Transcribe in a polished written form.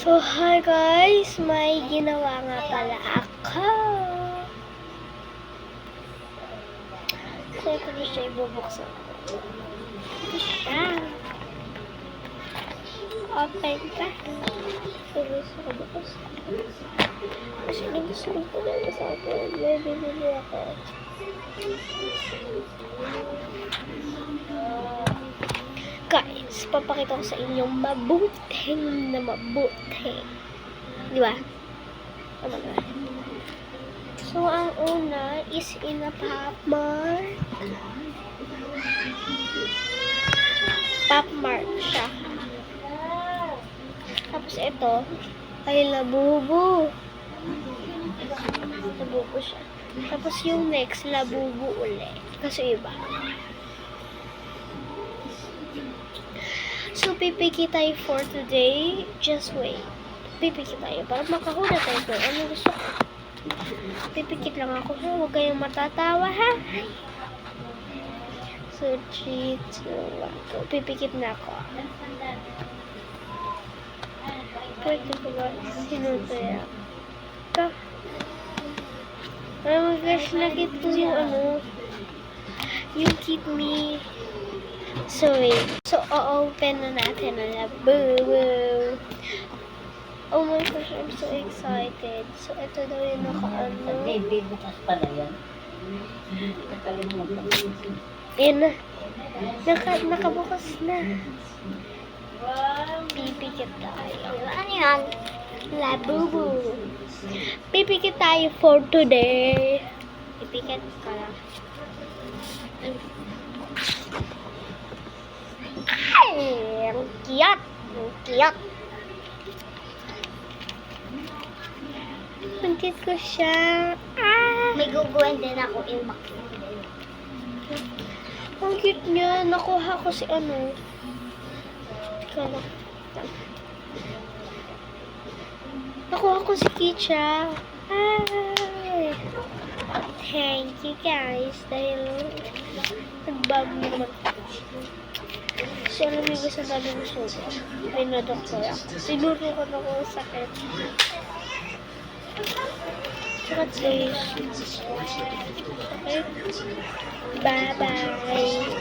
So, hi guys! May ginawa nga pala ako. So, ito na siya ibubuksan ko. Ito siya. Open ka. So, gusto ko bukas. Kasi gusto ko na sa akin. May bibili ako. Guys, papakita ko sa inyo mabuting na mabuting. Di ba? Tama na. So, ang una is in a Pop Mart. Pop Mart siya. Tapos ito, ay Labubu. Labubu siya. Tapos yung next, Labubu ulit. Kasi iba. So, pipiki tayo for today. Just wait. Pipiki tayo para makahula tayo kung ano gusto ko. Pipikit lang ako ha. Huwag kayong matatawa ha. So, 3, 2, 1. Pipikit na ako. Pwede ko ba? Sinutaya. Ito. Oh my gosh, nakita ko yung ano. Yung Keep Me. So, wait. So, o-open na natin na boo-boo. Oh my gosh, I'm so excited. So, ito daw yung naka-ano. Baby, bukas pala yan. Nakalimutan. Yan na. Nakabukas na. Pipikit tayo. Ano yan? Labubu. Pipikit tayo for today. Pipikit ka lang. Ay, ang cute. Ang cute. Ang cute ko siya. Ah! May guguhin din ako ilmak. Ang cute niya. Nakuha ko si ano. Kala. Nakuha ko si Kicha. Ay! Thank you guys. Dahil nagbago naman. So, alam niyo gusto sabi ng sugar. May na-doktor ako. Sinuro ko na ko sakit. Saka taste. Okay? Bye-bye.